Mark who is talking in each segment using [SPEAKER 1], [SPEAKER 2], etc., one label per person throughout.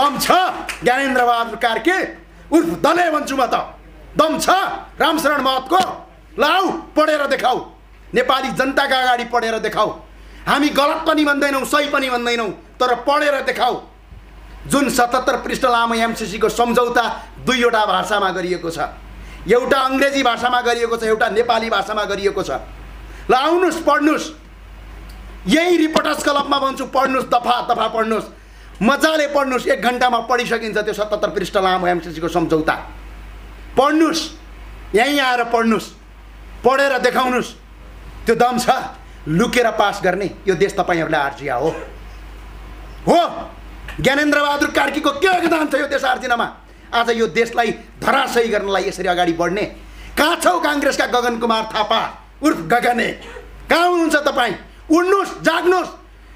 [SPEAKER 1] दम छ ज्ञानेन्द्र बहादुर कार्की उर्फ दले भन्छु म त। दम छ रामशरण महतको। लाऊ पढेर देखाऊ, नेपाली जनताका अगाडि पढेर देखाऊ। हामी गलत पनि भन्दैनौँ, सही पनि भन्दैनौँ, तर पढेर देखाऊ। जुन 77 पृष्ठ लामो एमसीसी को सम्झौता दुईवटा भाषामा गरिएको छ, एउटा अङ्ग्रेजी भाषामा गरिएको छ, एउटा नेपाली भाषामा गरिएको छ। ल आउनुस् पढ्नुस्, यही रिपोर्टर्स क्लबमा भन्छु पढ्नुस्, दफा दफा पढ्नुस्, मजाले पढ्नुस्। 1 घण्टामा पढिसकिन्छ त्यो 77 पृष्ठ लामो एमसीसी को सम्झौता। पढ्नुस्, यहीँ आएर पढ्नुस्, पढेर देखाउनुस्। त्यो दम छ लुकेर पास गर्ने। यो देश तपाईहरुलाई आर्जिया हो। ज्ञानेन्द्र बहादुर कार्कीको के योगदान छ यो देश आर्जिनमा? आज यो देशलाई धराशयी गर्नलाई यसरी अगाडि बढ्ने। कहाँ छौ कांग्रेसका गगन कुमार थापा उर्फ गगने? कहाँ हुनुहुन्छ तपाईँ? उड्नुस्, जाग्नुस्।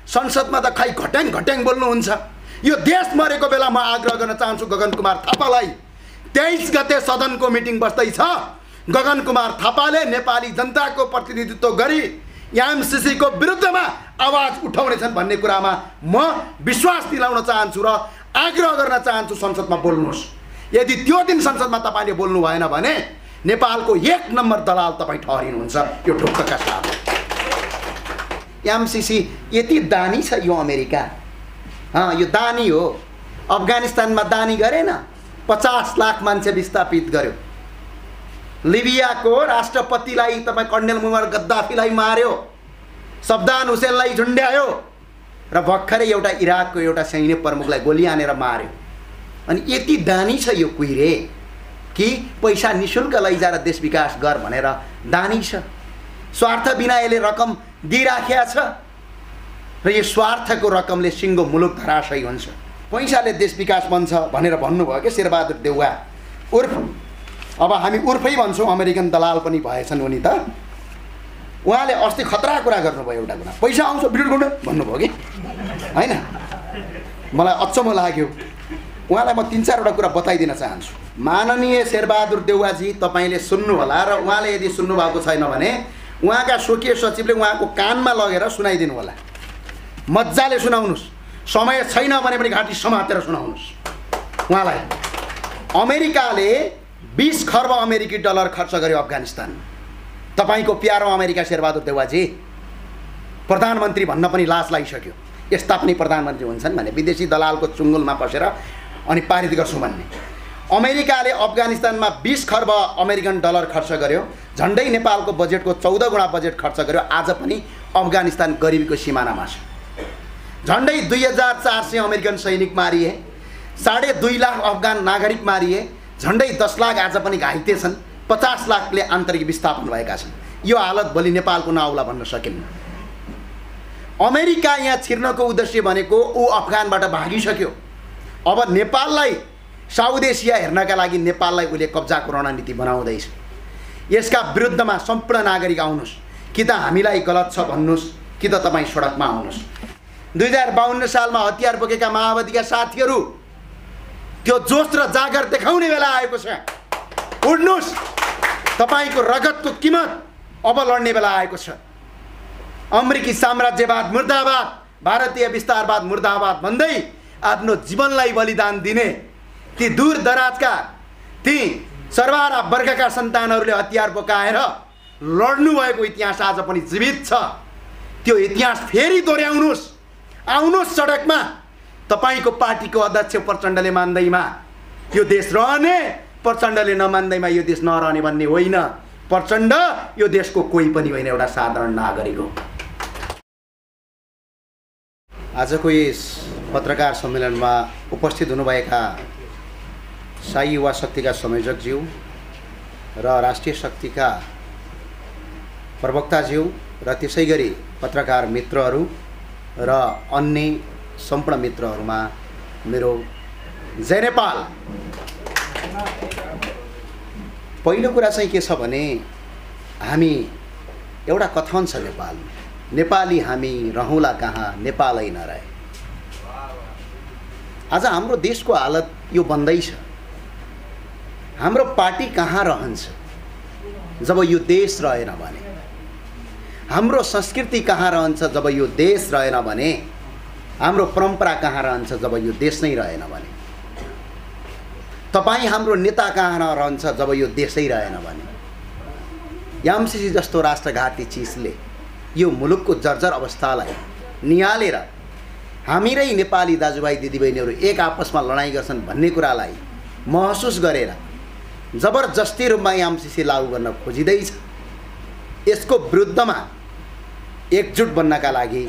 [SPEAKER 1] संसदमा त खै घट्याङ घट्याङ बोल्नुहुन्छ। यो देश मरेको बेला म आग्रह गर्न चाहन्छु गगन कुमार थापालाई, 23 गते सदनको मिटिङ बस्दैछ। गगन कुमार थापाले नेपाली जनताको प्रतिनिधित्व गरी एमसीसी को विरुद्धमा आवाज उठाउनेछन् भन्ने कुरामा म विश्वास दिलाउन चाहन्छु र आग्रह गर्न चाहन्छु संसदमा बोल्नुहोस्। यदि त्यो दिन संसदमा तपाईले बोल्नु भएन भने नेपालको 1 नम्बर दलाल तपाई ठहरिनुहुन्छ यो ढोक्कका साथ। एमसीसी यति दानी छ यो अमेरिका। यो दानी हो। अफगानिस्तानमा दानी गरेन, 50 लाख मान्छे विस्थापित गर्यो। लिबियाको राष्ट्रपतिलाई तपाई कर्णेल मुअम्मर गद्दाफीलाई मार्यो, सद्दाम हुसैनलाई झुन्ड्यायो र भर्खरै एउटा इराकको एउटा सैन्य प्रमुखलाई गोली हानेर मार्यो। अनि यति दानी छ यो कुइरे कि पैसा निशुल्क लैजाएर देश विकास गर भनेर दानी छ। स्वार्थ बिना यसले रकम दिइराखेको छ र यो स्वार्थको रकमले सिङ्गो मुलुक धराशयी हुन्छ। पैसाले देश विकास बन्छ भनेर भन्नुभयो के शेरबहादुर देउवा उर्फ, अब हामी उर्फै भन्छौँ, अमेरिकन दलाल पनि भएछन् उनी त। उहाँले अस्ति खतरा कुरा गर्नुभयो, एउटा कुरा पैसा आउँछ बिरुड गुन्ड भन्नुभयो कि हैन? मलाई अचम्म लाग्यो। उहाँलाई म 3-4 वटा कुरा बताइदिन चाहन्छु। माननीय शेरबहादुर देउवाजी, तपाईले सुन्नु होला र उहाँले यदि सुन्नु भएको छैन भने उहाँका स्वकीय सचिवले उहाँको कानमा लगेर सुनाइदिनु होला। मज्जाले सुनाउनुस्। समय छैन भने पनि घाँटी समातेर सुनाउनुस् उहाँलाई। अमेरिकाले 20 खर्ब अमेरिकी डलर खर्च गर्यो अफगानिस्तानमा। तपाईको प्यारो अमेरिका शेरबहादुर देउवाजी, प्रधानमन्त्री भन्न पनि लाज लागिसक्यो। यस्ता पनि प्रधानमन्त्री हुन्छन् भने विदेशी दलालको चुङ्गुलमा पसेर अनि पारित गर्छौँ भन्ने। अमेरिकाले अफगानिस्तानमा 20 खर्ब अमेरिकन डलर खर्च गर्यो, झन्डै नेपालको बजेटको 14 गुणा बजेट खर्च गर्यो। आज पनि अफगानिस्तान गरिबीको सिमानामा छ। झन्डै 2400 अमेरिकन सैनिक मारिए, 2.5 लाख अफगान नागरिक मारिए, झन्डै 10 लाख आज पनि घाइते छन्, 50 लाखले आन्तरिक विस्थापन भएका छन्। यो हालत भोलि नेपालको नआउला भन्न सकिन्न। अमेरिका यहाँ छिर्नको उद्देश्य भनेको ऊ अफगानबाट भागिसक्यो। अब नेपाललाई साउथ एसिया हेर्नका लागि नेपाललाई उसले कब्जाको रणनीति बनाउँदैछ। यसका विरुद्धमा सम्पूर्ण नागरिक आउनुहोस्, कि त हामीलाई गलत छ भन्नुहोस्, कि त तपाईँ सडकमा आउनुहोस्। 2052 सालमा हतियार बोकेका माओवादीका साथीहरू, त्यो जोश र जागर देखाउने बेला आएको छ। उड्नुहोस्, तपाईको रगतको कीमत अब लड्ने बेला आएको छ। अमेरिकी साम्राज्यवाद मुर्दाबाद, भारतीय विस्तारवाद मुर्दाबाद भन्दै आफ्नो जीवनलाई बलिदान दिने ती दूर दराजका ती सर्वहारा वर्गका सन्तानहरूले हतियार बोकाएर लड्नु भएको इतिहास आज पनि जीवित छ। त्यो इतिहास फेरि दोहोर्याउनुहोस्। आउनुहोस् सडकमा। तपाईको पार्टीको अध्यक्ष प्रचण्डले मान्दैमा यो देश रहने, प्रचण्डले नमान्दैमा यो देश नरहने भन्ने होइन। प्रचण्ड यो देशको कोही पनि होइन, एउटा साधारण नागरिक हो। आजको यस पत्रकार सम्मेलनमा उपस्थित हुनुभएका शाही युवा शक्तिका संयोजकज्यू र राष्ट्रिय शक्तिका प्रवक्ताज्यू र त्यसै गरी पत्रकार मित्रहरू र अन्य सम्पूर्ण मित्रहरूमा मेरो जय नेपाल। पहिलो कुरा चाहिँ के छ भने हामी एउटा कथन छ नेपालमा, नेपाली हामी रहौँला कहाँ नेपालै नरहे। आज हाम्रो देशको हालत यो बन्दैछ। हाम्रो पार्टी कहाँ रहन्छ जब यो देश रहेन भने? हाम्रो संस्कृति कहाँ रहन्छ जब यो देश रहेन भने? हाम्रो परम्परा कहाँ रहन्छ जब यो देश नै रहेन भने? तपाईँ हाम्रो नेता कहाँ रहन्छ जब यो देशै रहेन भने। एमसीसी जस्तो राष्ट्रघाती चिजले यो मुलुकको जर्जर अवस्थालाई निहालेर हामीरै नेपाली दाजुभाइ दिदीबहिनीहरू एक आपसमा लडाइँ गर्छन् भन्ने कुरालाई महसुस गरेर जबरजस्ती रूपमा एमसीसी लागू गर्न खोजिँदैछ। यसको विरुद्धमा एकजुट बन्नका लागि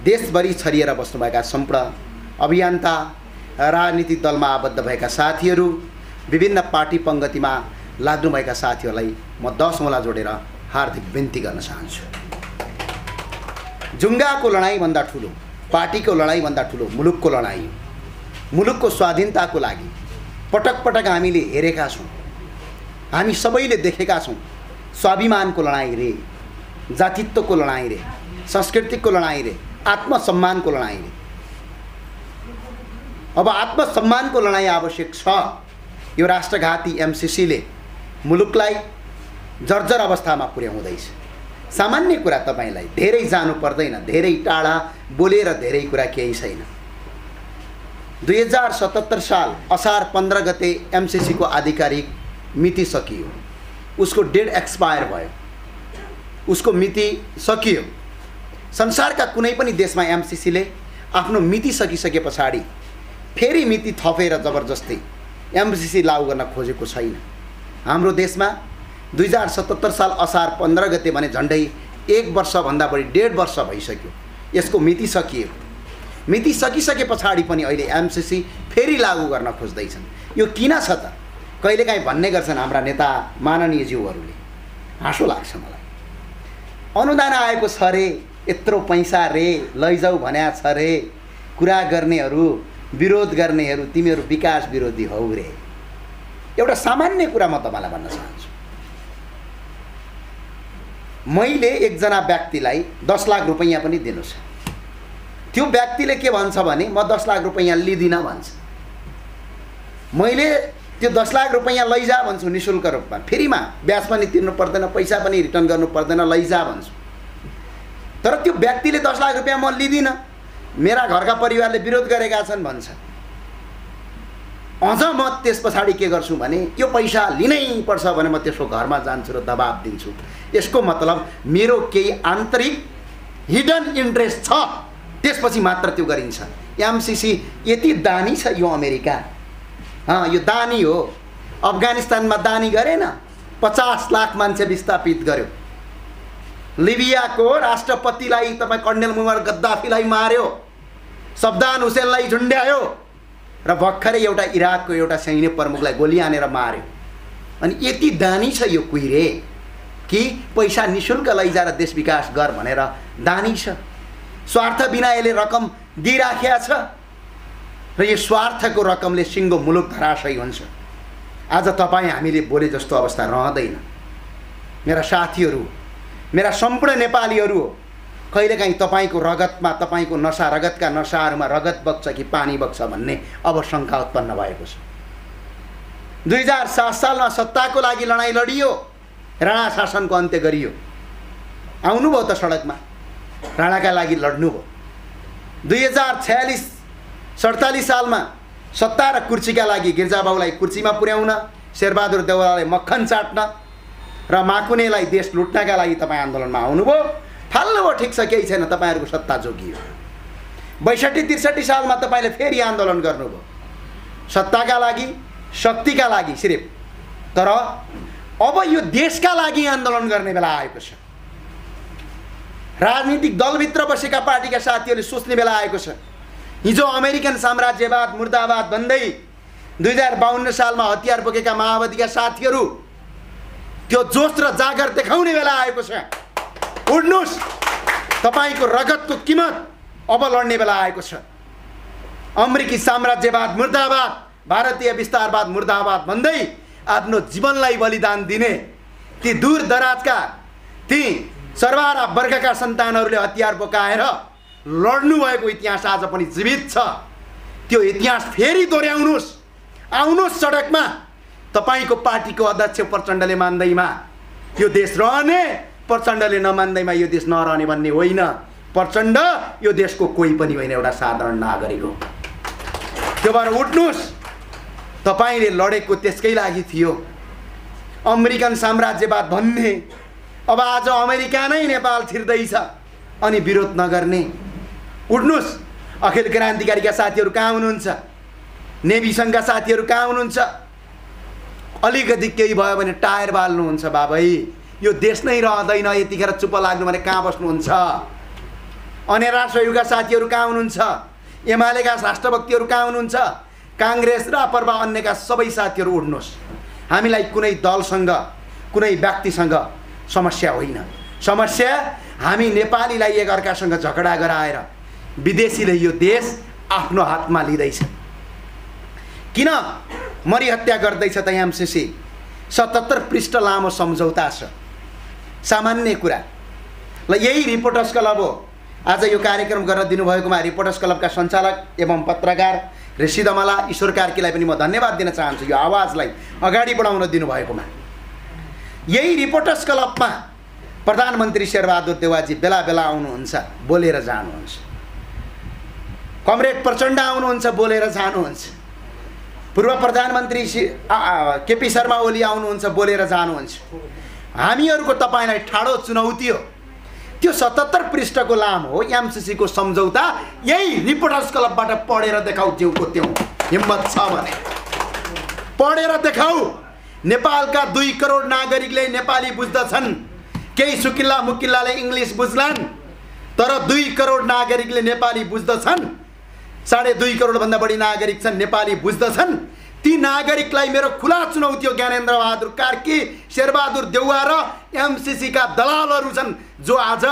[SPEAKER 1] देशभरि छरिएर बस्नुभएका सम्पूर्ण अभियन्ता, राजनीतिक दलमा आबद्ध भएका साथीहरू, विभिन्न पार्टी पङ्गतिमा लाग्नुभएका साथीहरूलाई म 10 औँला जोडेर हार्दिक बिन्ती गर्न चाहन्छु। जुङ्गाको लडाइँभन्दा ठुलो, पार्टीको लडाइँभन्दा ठुलो मुलुकको लडाइँ हो। मुलुकको स्वाधीनताको लागि पटक पटक हामीले हेरेका छौँ, हामी सबैले देखेका छौँ। स्वाभिमानको लडाइँ रे, जातित्वको लडाइँ रे, संस्कृतिको लडाइँ रे, आत्मसम्मानको लडाइँ रे। अब आत्मसम्मानको लडाइँ आवश्यक छ। यो राष्ट्रघाती एमसीसीले मुलुकलाई जर्जर अवस्थामा पुर्याउँदैछ। सामान्य कुरा तपाईलाई धेरै जानु पर्दैन, धेरै टाढा बोलेर धेरै कुरा केही छैन। 2077 साल असार 15 गते एमसीसी को आधिकारिक मिति सकियो। उसको डेट एक्सपायर भयो, उसको मिति सकियो। संसारका कुनै पनि देशमा एमसीसीले आफ्नो मिति सकिसके पछाडि फेरि मिति थपेर जबरजस्ती एमसीसी लागू गर्न खोजेको छैन। हाम्रो देशमा 2077 साल असार 15 गते भने झन्डै 1 वर्षभन्दा बढी 1.5 वर्ष भइसक्यो यसको मिति सकिएको। मिति सकिसके पछाडि पनि अहिले एमसीसी फेरि लागू गर्न खोज्दैछन्। यो किन छ त कहिलेकाहीँ भन्ने गर्छन् हाम्रा नेता माननीय ज्यूहरूले। हाँसो लाग्छ मलाई। अनुदान आएको छ रे, यत्रो पैसा रे, लैजाऊ भन्या छ रे, कुरा गर्नेहरू, विरोध गर्नेहरू तिमीहरू विकास विरोधी हौ रे। एउटा सामान्य कुरा म तपाईलाई भन्न चाहन्छु। मैले एकजना व्यक्तिलाई 10 लाख रुपैयाँ पनि दिनु छ। त्यो व्यक्तिले के भन्छ भने म 10 लाख रुपैयाँ लिदिनँ भन्छ। मैले त्यो 10 लाख रुपैयाँ लैजा भन्छु निशुल्क रूपमा, फ्रीमा, ब्याज पनि तिर्नु पर्दैन, पैसा पनि रिटर्न गर्नु पर्दैन, लैजा भन्छु। तर त्यो व्यक्तिले 10 लाख रुपैयाँ म लिदिनँ, मेरा घरका परिवारले विरोध गरेका छन् भन्छ। अझ म त्यस पछाडि के गर्छु भने यो पैसा लिनै पर्छ भने म त्यसको घरमा जान्छु र दबाब दिन्छु। यसको मतलब मेरो केही आन्तरिक हिडन इन्ट्रेस्ट छ, त्यसपछि मात्र त्यो गरिन्छ। एमसीसी यति दानी छ यो अमेरिका। यो दानी हो। अफगानिस्तानमा दानी गरेन, 50 लाख मान्छे विस्थापित गर्यो। लिबियाको राष्ट्रपतिलाई तपाईँ कर्णेल मुअम्मर गद्दाफीलाई मार्यो, सद्दाम हुसेनलाई झुन्ड्यायो र भर्खरै एउटा इराकको एउटा सैन्य प्रमुखलाई गोली हानेर मार्यो। अनि यति दानी छ यो कुहिरे कि पैसा निशुल्क लैजाएर देश विकास गर भनेर दानी छ। स्वार्थ बिना यसले रकम दिइराखेको छ र यो स्वार्थको रकमले सिङ्गो मुलुक धराशयी हुन्छ। आज तपाईँ हामीले बोले जस्तो अवस्था रहँदैन। मेरा साथीहरू, मेरा सम्पूर्ण नेपालीहरू, कहिलेकाहीँ तपाईँको रगतमा, तपाईँको नसा, रगतका नसाहरूमा रगत बग्छ कि पानी बग्छ भन्ने अब शङ्का उत्पन्न भएको छ। 2007 सालमा सत्ताको लागि लडाइँ लडियो, राणा शासनको अन्त्य गरियो। आउनुभयो त सडकमा, राणाका लागि लड्नुभयो। 2046-47 सालमा सत्ता र कुर्सीका लागि गिर्जाबाउलाई कुर्सीमा पुर्याउन, शेरबहादुर देउवालाई मक्खन चाट्न र माकुनेलाई देश लुट्नका लागि तपाईँ आन्दोलनमा आउनुभयो। फाल्नुभयो, ठिक छ, केही छैन, तपाईँहरूको सत्ता जोगियो। 62-63 सालमा तपाईँले फेरि आन्दोलन गर्नुभयो, सत्ताका लागि, शक्तिका लागि सिर्फ। तर अब यो देशका लागि आन्दोलन गर्ने बेला आएको छ। राजनीतिक दलभित्र बसेका पार्टीका साथीहरूले सोच्ने बेला आएको छ। हिजो अमेरिकन साम्राज्यवाद मुर्दाबाद भन्दै 2052 सालमा हतियार बोकेका माओवादीका साथीहरू त्यो जोश र जागर देखाउने बेला आएको छ। उड्नुस्, तपाईको रगतको कीमत अब लड्ने बेला आएको छ। अमेरिकी साम्राज्यवाद मुर्दाबाद, भारतीय विस्तारवाद मुर्दाबाद भन्दै आफ्नो जीवनलाई बलिदान दिने ती दूर दराजका, ती सर्वहारा वर्गका सन्तानहरूले हतियार बोकाएर लड्नु भएको इतिहास आज पनि जीवित छ। त्यो इतिहास फेरि दोहोऱ्याउनुस्, आउनुस् सडकमा। तपाईको पार्टीको अध्यक्ष प्रचण्डले मान्दैमा यो देश रहने, प्रचण्डले नमान्दैमा यो देश नरहने भन्ने होइन। प्रचण्ड यो देशको कोही पनि होइन, एउटा साधारण नागरिक हो। त्यो भएर उठ्नुस्, तपाईले लडेको त्यसकै लागि थियो, अमेरिकन साम्राज्यवाद भन्ने। अब आज अमेरिका नै नेपाल छिर्दैछ अनि विरोध नगर्ने। उठ्नुस्, अखिल क्रान्तिकारीका साथीहरू कहाँ हुनुहुन्छ? नेभी सङ्घका साथीहरू कहाँ हुनुहुन्छ? अलिकति केही भयो भने टायर बाल्नुहुन्छ बाबै, यो देश नै रहँदैन, यतिखेर चुप लाग्नु भने कहाँ बस्नुहुन्छ? अन्य राष्ट्रयुगका साथीहरू कहाँ हुनुहुन्छ? एमालेका राष्ट्रभक्तिहरू कहाँ हुनुहुन्छ? काङ्ग्रेस र अपर्वा अन्यका सबै साथीहरू उठ्नुहोस्। हामीलाई कुनै दलसँग कुनै व्यक्तिसँग समस्या होइन। समस्या हामी नेपालीलाई एकअर्कासँग झगडा गराएर विदेशीले यो देश आफ्नो हातमा लिँदैछ। किन मरिहत्या गर्दैछ त एमसीसी? 77 पृष्ठ लामो सम्झौता छ, सामान्य कुरा। ल यही रिपोर्टर्स क्लब हो। आज यो कार्यक्रम गर्न दिनुभएकोमा रिपोर्टर्स क्लबका सञ्चालक एवं पत्रकार ऋषिदमला ईश्वर कार्कीलाई पनि म धन्यवाद दिन चाहन्छु, यो आवाजलाई अगाडि बढाउन दिनुभएकोमा। यही रिपोर्टर्स क्लबमा प्रधानमन्त्री शेरबहादुर देउवाजी बेला बेला आउनुहुन्छ, बोलेर जानुहुन्छ। कमरेड प्रचण्ड आउनुहुन्छ, बोलेर जानुहुन्छ। पूर्व प्रधानमन्त्री केपी शर्मा ओली आउनुहुन्छ, बोलेर जानुहुन्छ। हामीहरूको तपाईँलाई ठाडो चुनौती हो, त्यो 77 पृष्ठको लामो एमसीसीको सम्झौता यही रिपोर्टर्स क्लबबाट पढेर देखाऊ। ज्यूको त्यौँ हिम्मत छ भने पढेर देखाऊ। नेपालका 2 करोड नागरिकले नेपाली बुझ्दछन्, केही सुकिल्ला मुकिल्लाले इङ्ग्लिस बुझ्लान्, तर 2 करोड नागरिकले नेपाली बुझ्दछन्। 2.5 करोडभन्दा बढी नागरिक छन्, नेपाली बुझ्दछन्। ती नागरिकलाई मेरो खुला चुनौती हो। ज्ञानेन्द्र बहादुर कार्की, शेरबहादुर देउवा र एमसीसी का दलालहरू छन् जो आज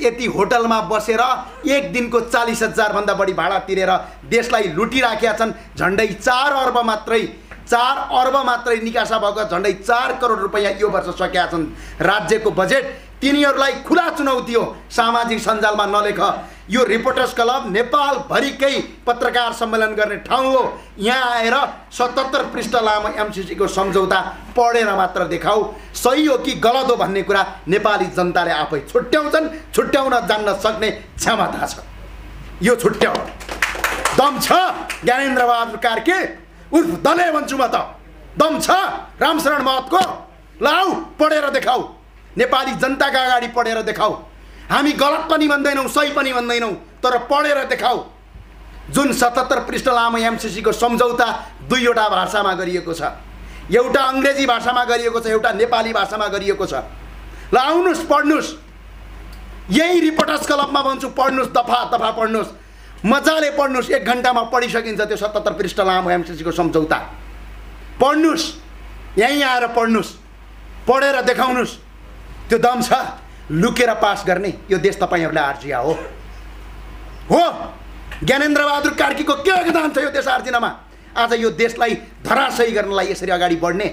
[SPEAKER 1] यति होटलमा बसेर एक दिनको 40,000 भन्दा बढी भाडा तिरेर देशलाई लुटिराखेका छन्। झन्डै 4 अर्ब मात्रै निकासा भएको झन्डै 4 करोड रुपैयाँ यो वर्ष सकेका छन् राज्यको बजेट। तिनीहरूलाई खुला चुनौती हो, सामाजिक सञ्जालमा नलेख। यो रिपोर्टर्स क्लब नेपाल भरिकै पत्रकार सम्मेलन गर्ने ठाउँ हो। यहाँ आएर 77 पृष्ठ लामो एमसीसी को सम्झौता पढेर मात्र देखाऊ। सही हो कि गलत हो भन्ने कुरा नेपाली जनताले आफै छुट्याउँछन्। छुट्याउन जान्न सक्ने क्षमता छ, यो छुट्याउ। दम छ ज्ञानेन्द्र बहादुर कार्की उर्फ दले भन्छु म त, दम छ रामशरण महतको। लाऊ पढेर देखाऊ, नेपाली जनताका अगाडि पढेर देखाऊ। हामी गलत पनि भन्दैनौँ, सही पनि भन्दैनौँ, तर पढेर देखाऊ। जुन 77 पृष्ठ लामो एमसीसी को सम्झौता 2वटा भाषामा गरिएको छ, एउटा अङ्ग्रेजी भाषामा गरिएको छ, एउटा नेपाली भाषामा गरिएको छ। ल आउनुहोस्, पढ्नुहोस्। यही रिपोर्टर्स क्लबमा भन्छु, पढ्नुहोस्, दफा दफा पढ्नुहोस्, मजाले पढ्नुहोस्। 1 घण्टामा पढिसकिन्छ त्यो 77 पृष्ठ लामो एमसीसी को सम्झौता। पढ्नुहोस्, यहीँ आएर पढ्नुहोस्, पढेर देखाउनुहोस्। त्यो दम छ। लुकेर पास गर्ने यो देश तपाईहरुले आर्जिया हो। ज्ञानेन्द्र बहादुर कार्कीको के योगदान छ यो देश आर्जिनमा? आज यो देशलाई धराशयी गर्नलाई यसरी अगाडि बढ्ने।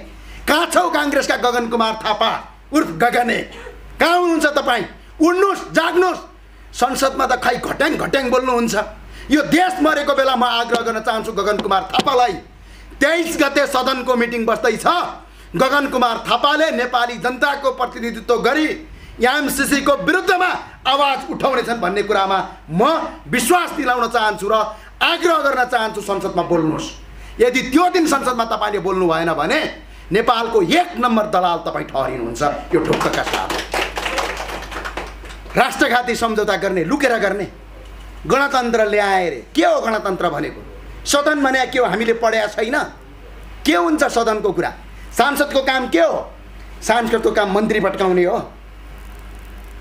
[SPEAKER 1] कहाँ छौ कांग्रेसका गगन कुमार थापा उर्फ गगने? कहाँ हुनुहुन्छ तपाई? उड्नुहोस्, जाग्नुहोस्। संसदमा त खै घट्याङ घट्याङ बोल्नुहुन्छ। यो देश मरेको बेला म आग्रह गर्न चाहन्छु गगन कुमार थापालाई। 23 गते सदनको मिटिङ बस्दैछ। गगन कुमार थापाले नेपाली जनताको प्रतिनिधित्व गरी एमसीसी को विरुद्धमा आवाज उठाउनेछन् भन्ने कुरामा म विश्वास दिलाउन चाहन्छु र आग्रह गर्न चाहन्छु संसदमा बोल्नुहोस्। यदि त्यो दिन संसदमा तपाईले बोल्नु भएन भने नेपालको 1 नम्बर दलाल तपाई ठहरिनुहुन्छ। यो ठोक्कका साथ राष्ट्रघाती सम्झौता गर्ने, लुकेर गर्ने। गणतन्त्र ल्याए रे। के हो गणतन्त्र भनेको? सदन भने के हो? हामीले पढेका छैन। के हुन्छ सदनको कुरा? सांसदको काम के हो? सांसदको काम मन्त्री भट्काउने हो,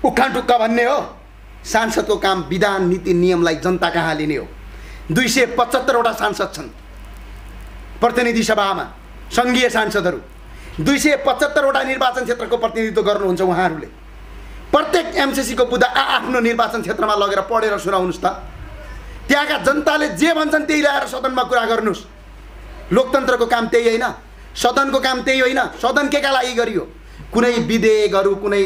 [SPEAKER 1] उखान टुक्का भन्ने हो। सांसदको काम विधान नीति नियमलाई जनता कहाँ लिने हो। 275 वटा सांसद छन् प्रतिनिधि सभामा, संघीय सांसदहरू। 275 वटा निर्वाचन क्षेत्रको प्रतिनिधित्व गर्नुहुन्छ उहाँहरूले। प्रत्येक एमसीसी को बुदा आफ्नो निर्वाचन क्षेत्रमा लगेर पढेर सुनाउनुस् त। त्यहाँका जनताले जे भन्छन् त्यही ल्याएर सदनमा कुरा गर्नुस्। लोकतन्त्रको काम त्यही हैन, सदनको काम त्यही होइन। सदन केका लागि गरियो? कुनै विधेयकहरू, कुनै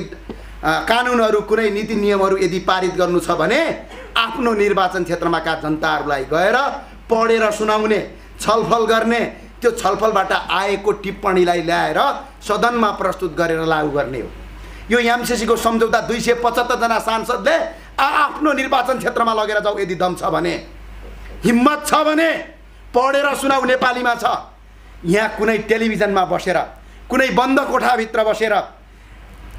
[SPEAKER 1] कानुनहरू, कुनै नीति नियमहरू यदि पारित गर्नु छ भने आफ्नो निर्वाचन क्षेत्रमा का जनताहरूलाई गएर पढेर सुनाउने, छलफल गर्ने। त्यो छलफलबाट आएको टिप्पणीलाई ल्याएर सदनमा प्रस्तुत गरेर लागू गर्ने हो। यो एमसीसी को सम्झौता 275 जना सांसदले आफ्नो निर्वाचन क्षेत्रमा लगेर जाऊ। यदि दम छ भने, हिम्मत छ भने पढेर सुनाऊ नेपालीमा छ। यहाँ कुनै टेलिभिजनमा बसेर, कुनै बन्द कोठाभित्र बसेर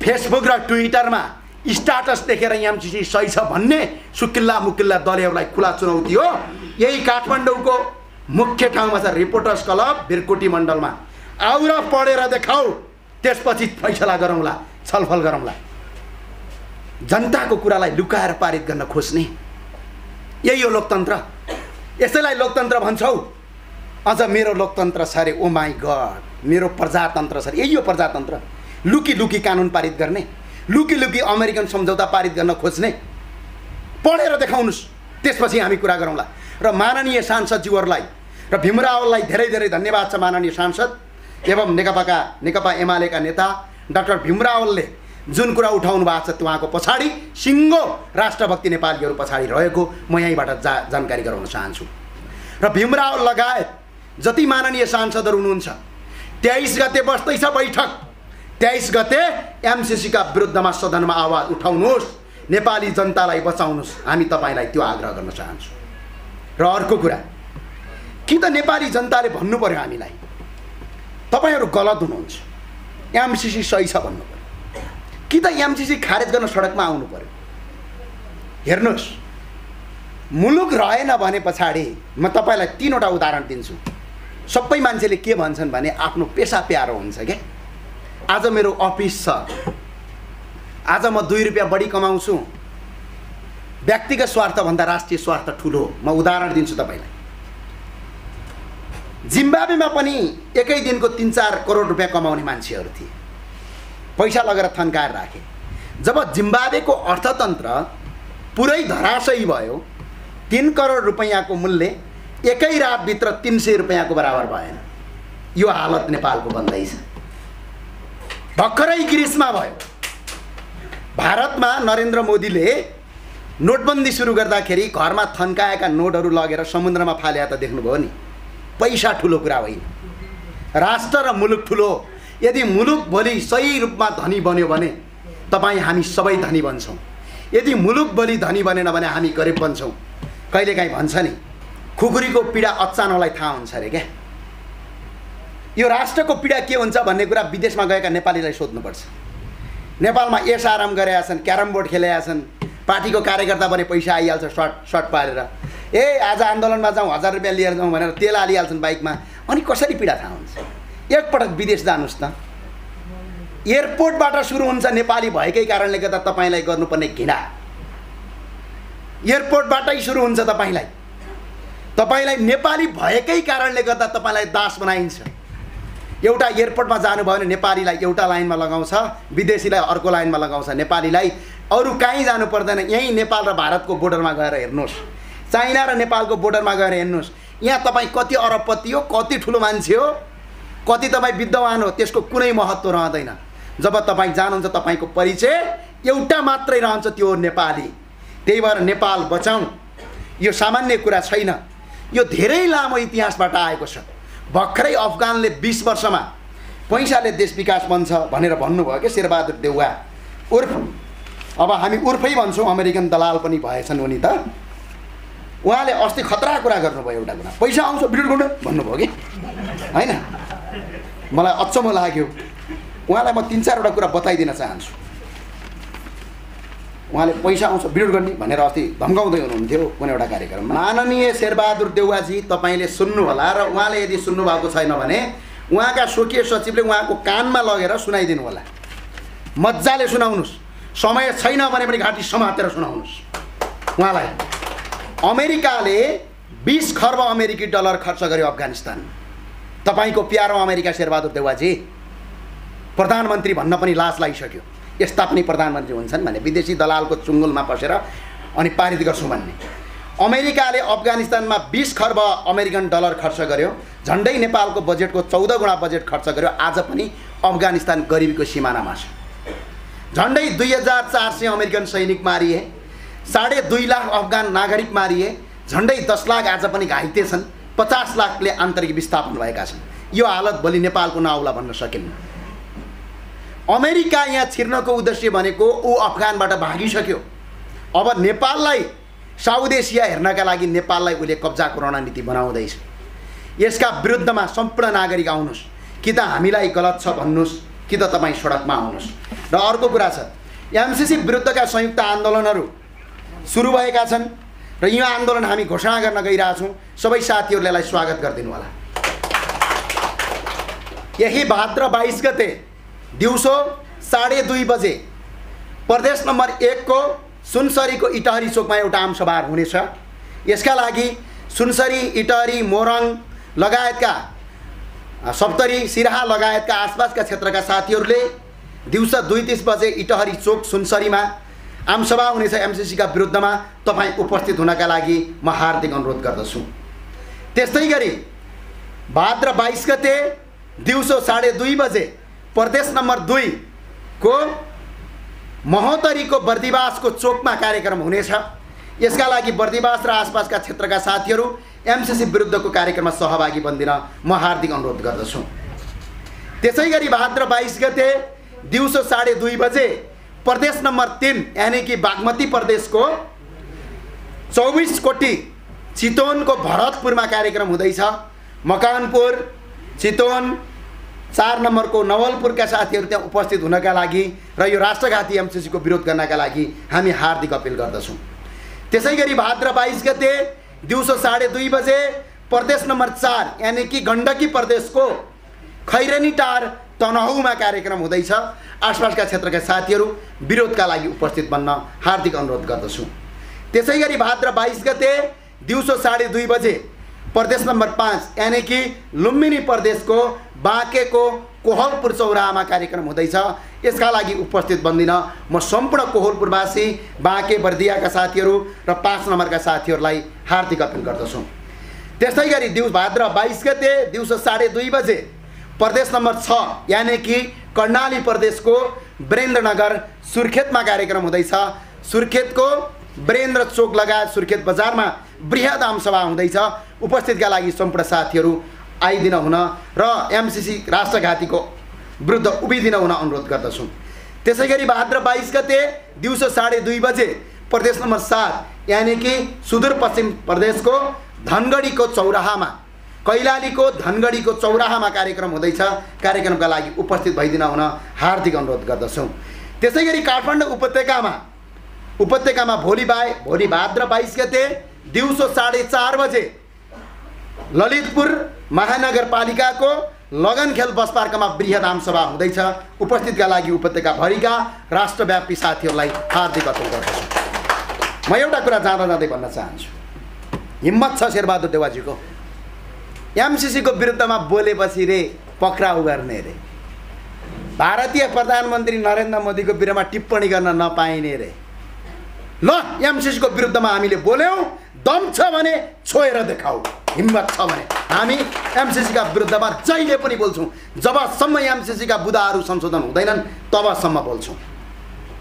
[SPEAKER 1] फेसबुक र ट्विटरमा स्ट्याटस देखेर एमसीसी सही छ भन्ने सुकिल्ला मुकिल्ला दलहरूलाई खुला चुनौती हो। यही काठमाडौँको मुख्य ठाउँमा छ रिपोर्टर्स क्लब बिरकोटी मण्डलमा। आउ र पढेर देखाऊ, त्यसपछि फैसला गरौँला, छलफल गरौँला। जनताको कुरालाई लुकाएर पारित गर्न खोज्ने यही हो लोकतन्त्र। यसैलाई लोकतन्त्र भन्छौ। अझ मेरो लोकतन्त्र छ अरे, ओ माई गड, मेरो प्रजातन्त्र छ अरे। यही हो प्रजातन्त्र। लुकी लुकी कानुन पारित गर्ने, लुकी लुकी अमेरिकन सम्झौता पारित गर्न खोज्ने। पढेर देखाउनुहोस्, त्यसपछि हामी कुरा गरौँला। र माननीय सांसदज्यूहरूलाई र भीम रावललाई धेरै धेरै धन्यवाद छ। माननीय सांसद एवं नेकपा एमालेका नेता डाक्टर भीम रावलले जुन कुरा उठाउनु भएको छ उहाँको पछाडि सिङ्गो राष्ट्रभक्ति नेपालीहरू पछाडि रहेको म यहीँबाट जानकारी गराउन चाहन्छु। र भीम रावल लगायत जति माननीय सांसदहरू हुनुहुन्छ 23 गते बस्दैछ बैठक। 23 गते एमसीसीका विरुद्धमा सदनमा आवाज उठाउनुहोस्, नेपाली जनतालाई बचाउनुहोस्। हामी तपाईँलाई त्यो आग्रह गर्न चाहन्छौँ। र अर्को कुरा, कि त नेपाली जनताले भन्नु पर्यो हामीलाई तपाईँहरू गलत हुनुहुन्छ, एमसीसी सही छ भन्नु पर्यो, कि त एमसीसी खारेज गर्न सडकमा आउनु पर्यो। हेर्नुहोस्, मुलुक रहेन भने पछाडि म तपाईँलाई 3वटा उदाहरण दिन्छु। सबै मान्छेले के भन्छन् भने आफ्नो पेसा प्यारो हुन्छ क्या। आज मेरो अफिस छ, आज म 2 रुपियाँ बढी कमाउँछु, व्यक्तिगत स्वार्थभन्दा राष्ट्रिय स्वार्थ ठुलो हो। म उदाहरण दिन्छु तपाईँलाई। जिम्बाब्वेमा पनि एकै दिनको 3-4 करोड रुपियाँ कमाउने मान्छेहरू थिए, पैसा लगेर थन्काएर राखे। जब जिम्बाब्वेको अर्थतन्त्र पुरै धराशयी भयो, 3 करोड रुपियाँको मूल्य एकै रातभित्र 300 रुपियाँको बराबर भएन। यो हालत नेपालको बन्दैछ। भर्खरै ग्रिसमा भयो। भारतमा नरेन्द्र मोदीले नोटबन्दी सुरु गर्दाखेरि घरमा थन्काएका नोटहरू लगेर समुद्रमा फाले त देख्नुभयो नि। पैसा ठुलो कुरा होइन, राष्ट्र र मुलुक ठुलो। यदि मुलुक भोलि सही रूपमा धनी बन्यो भने तपाईँ हामी सबै धनी बन्छौँ। यदि मुलुक भोलि धनी बनेन भने हामी गरिब बन्छौँ। कहिलेकाहीँ भन्छ नि, खुकुरीको पीडा अचानोलाई थाहा हुन्छ अरे क्या। यो राष्ट्रको पीडा के हुन्छ भन्ने कुरा विदेशमा गएका नेपालीलाई सोध्नुपर्छ। नेपालमा एस आराम गरेका छन्, क्यारम बोर्ड खेलेका छन्, पार्टीको कार्यकर्ता पनि पैसा आइहाल्छ सर्ट पारेर। आज आन्दोलनमा जाउँ, 1000 रुपियाँ लिएर जाउँ भनेर तेल हालिहाल्छन् बाइकमा। अनि कसरी पीडा थाहा हुन्छ? एकपटक विदेश जानुहोस् त। एयरपोर्टबाट सुरु हुन्छ नेपाली भएकै कारणले गर्दा तपाईँलाई गर्नुपर्ने घृणा। एयरपोर्टबाटै सुरु हुन्छ तपाईँलाई नेपाली भएकै कारणले गर्दा तपाईँलाई दास बनाइन्छ। एउटा एयरपोर्टमा जानुभयो भने नेपालीलाई एउटा लाइनमा लगाउँछ, विदेशीलाई अर्को लाइनमा लगाउँछ। नेपालीलाई अरू कहीँ जानु पर्दैन, यहीँ नेपाल र भारतको बोर्डरमा गएर हेर्नुहोस्, चाइना र नेपालको बोर्डरमा गएर हेर्नुहोस्। यहाँ तपाईँ कति अरबपति हो, कति ठुलो मान्छे हो, कति तपाईँ विद्वान हो, त्यसको कुनै महत्त्व रहँदैन। जब तपाईँ जानुहुन्छ तपाईँको परिचय एउटा मात्रै रहन्छ, त्यो नेपाली। त्यही भएर नेपाल बचाउँ, यो सामान्य कुरा छैन। यो धेरै लामो इतिहासबाट आएको छ। भर्खरै अफगानले 20 वर्षमा पैसाले देश विकास बन्छ भनेर भन्नुभयो कि शेरबहादुर देउवा उर्फ, अब हामी उर्फै भन्छौँ, अमेरिकन दलाल पनि भएछन् उनी त। उहाँले अस्ति खतरा कुरा गर्नुभयो। एउटा कुरा, पैसा आउँछ भिडियो गुड भन्नुभयो कि होइन। मलाई अचम्म लाग्यो। उहाँलाई म 3-4वटा कुरा बताइदिन चाहन्छु। उहाँले पैसा आउँछ भिडियो गर्ने भनेर अस्ति धम्काउँदै हुनुहुन्थ्यो कुनै एउटा कार्यक्रममा। माननीय शेरबहादुर देउवाजी, तपाईँले सुन्नु होला, र उहाँले यदि सुन्नुभएको छैन भने उहाँका स्वकीय सचिवले उहाँको कानमा लगेर सुनाइदिनु होला। मजाले सुनाउनुहोस्, समय छैन भने पनि घाँटी समातेर सुनाउनुहोस् उहाँलाई। अमेरिकाले 20 खर्ब अमेरिकी डलर खर्च गर्यो अफगानिस्तान। तपाईँको प्यारो अमेरिका शेरबहादुर देउवाजी, प्रधानमन्त्री भन्न पनि लाज लागिसक्यो। यस्ता पनि प्रधानमन्त्री हुन्छन् भने विदेशी दलालको चुङ्गलमा पसेर अनि पारित गर्छौँ भन्ने। अमेरिकाले अफगानिस्तानमा 20 खर्ब अमेरिकन डलर खर्च गर्यो, झन्डै नेपालको बजेटको 14 गुणा बजेट खर्च गर्यो। आज पनि अफगानिस्तान गरिबीको सिमानामा छ। झन्डै 2400 अमेरिकन सैनिक मारिए, 2.5 लाख अफगान नागरिक मारिए, झन्डै 10 लाख आज पनि घाइते छन्, 50 लाखले आन्तरिक विस्थापन भएका छन्। यो हालत भोलि नेपालको नआउला भन्न सकिन्न। अमेरिका यहाँ छिर्नको उद्देश्य भनेको ऊ अफगानबाट भागिसक्यो। अब नेपाललाई साउथ एसिया हेर्नका लागि नेपाललाई उसले कब्जाको रणनीति बनाउँदैछ। यसका विरुद्धमा सम्पूर्ण नागरिक आउनुहोस्, कि त हामीलाई गलत छ भन्नुहोस्, कि त तपाईँ सडकमा आउनुहोस्। र अर्को कुरा छ, एमसिसी विरुद्धका संयुक्त आन्दोलनहरू सुरु भएका छन् र यो आन्दोलन हामी घोषणा गर्न गइरहेछौँ। सबै साथीहरूले यसलाई स्वागत गरिदिनु होला। यही भाद्र 22 गते दिउँसो 2:30 बजे प्रदेश नम्बर 1 को सुनसरीको इटहरी चोकमा एउटा आमसभा हुनेछ। यसका लागि सुनसरी, इटहरी, मोरङ लगायतका सप्तरी, सिराहा लगायतका आसपासका क्षेत्रका साथीहरूले दिउँसो 2:30 बजे इटहरी चोक सुनसरीमा आमसभा हुनेछ। एमसिसीका विरुद्धमा तपाईँ उपस्थित हुनका लागि म हार्दिक अनुरोध गर्दछु। त्यस्तै गरी भाद्र 22 गते दिउँसो 2:30 बजे प्रदेश नम्बर 2 को महोत्तरीको बर्दिवासको चोकमा कार्यक्रम हुनेछ। यसका लागि बर्दिवास र आसपासका क्षेत्रका साथीहरू एमसिसी विरुद्धको कार्यक्रममा सहभागी बन्दिन म हार्दिक अनुरोध गर्दछु। त्यसै गरी भाद्र 22 गते दिउँसो 2:30 बजे प्रदेश नम्बर 3 यानी कि बागमती प्रदेशको 24 कोटी चितवनको भरतपुरमा कार्यक्रम हुँदैछ। मकवानपुर, चितवन, 4 नम्बरको नवलपुरका साथीहरू त्यहाँ उपस्थित हुनका लागि र यो राष्ट्रघाती एमसिसीको विरोध गर्नका लागि हामी हार्दिक अपिल गर्दछौँ। त्यसै गरी भाद्र 22 गते दिउँसो 2:30 बजे प्रदेश नम्बर 4 यानी कि गण्डकी प्रदेशको खैरेनी टार तनहुमा कार्यक्रम हुँदैछ। आसपासका क्षेत्रका साथीहरू विरोधका लागि उपस्थित बन्न हार्दिक अनुरोध गर्दछु। त्यसै गरी भाद्र 22 गते दिउँसो 2:30 बजे प्रदेश नम्बर 5 यानी कि लुम्बिनी प्रदेशको बाँकेको कोहलपुर चौराहामा कार्यक्रम हुँदैछ। यसका लागि उपस्थित बन्दिन म सम्पूर्ण कोहलपुरवासी, बाँके, बर्दियाका साथीहरू र 5 नम्बरका साथीहरूलाई हार्दिक अपिल गर्दछु। त्यस्तै गरी भाद्र 22 गते दिउँसो 2:30 बजे प्रदेश नम्बर 6 यानी कि कर्णाली प्रदेशको वीरेन्द्रनगर सुर्खेतमा कार्यक्रम हुँदैछ। सुर्खेतको वीरेन्द्र चोक लगायत सुर्खेत बजारमा बृहत आमसभा हुँदैछ। उपस्थितका लागि सम्पूर्ण साथीहरू आइदिन हुन र एमसिसी राष्ट्रघातीको विरुद्ध उभिदिन हुन अनुरोध गर्दछु। त्यसै गरी भाद्र 22 गते दिउँसो 2:30 बजे प्रदेश नम्बर 7 यानी कि सुदूरपश्चिम प्रदेशको धनगढीको चौराहामा, कैलालीको धनगढीको चौराहामा कार्यक्रम हुँदैछ। कार्यक्रमका लागि उपस्थित भइदिन हुन हार्दिक अनुरोध गर्दछौँ। त्यसै गरी काठमाडौँ उपत्यकामा भोलि भाद्र 22 गते दिउँसो 4:30 बजे ललितपुर महानगरपालिकाको लगनखेल बस पार्कमा बृहत आमसभा हुँदैछ। उपस्थितका लागि उपत्यकाभरिका राष्ट्रव्यापी साथीहरूलाई हार्दिक अपिल गर्दछु। म एउटा कुरा जाँदै भन्न चाहन्छु, हिम्मत छ शेरबहादुर देउवाजीको। एमसिसीको विरुद्धमा बोलेपछि रे पक्राउ गर्ने रे, भारतीय प्रधानमन्त्री नरेन्द्र मोदीको विरुद्धमा टिप्पणी गर्न नपाइने रे। ल, एमसिसीको विरुद्धमा हामीले बोल्यौँ, दम छ भने छोएर देखाऊ, हिम्मत छ भने हामी एमसिसीका विरुद्धमा जहिले पनि बोल्छौँ। जबसम्म एमसिसीका बुदाहरू संशोधन हुँदैनन् तबसम्म बोल्छौँ।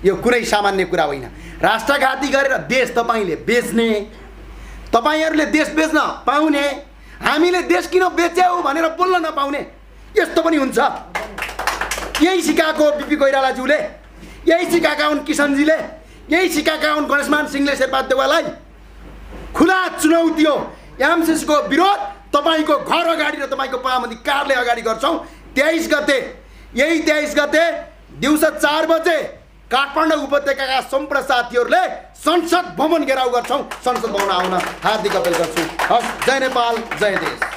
[SPEAKER 1] यो कुनै सामान्य कुरा होइन। राष्ट्रघाती गरेर देश तपाईँले बेच्ने, तपाईँहरूले देश बेच्न पाउने, हामीले देश किन बेच्यौ भनेर बोल्न नपाउने, यस्तो पनि हुन्छ। यही सिकाएको बिपी कोइरालाज्यूले, यही सिकाएका हुन् किसनजीले, यही सिकाएका हुन् गणेशमान सिंहले शेरबहादुर देउवालाई। खुला चुनौती हो एमसिसीको विरोध। तपाईँको घर अगाडि र तपाईँको प्रधानमन्त्री कार्यालय अगाडि गर्छौँ। 23 गते, यही 23 गते दिउँसो 4 बजे काठमाडौँ उपत्यकाका सम्पूर्ण साथीहरूले संसद भवन घेराउ गर्छौँ। संसद भवन आउन हार्दिक अपिल गर्छु। हस्, जय नेपाल, जय देश।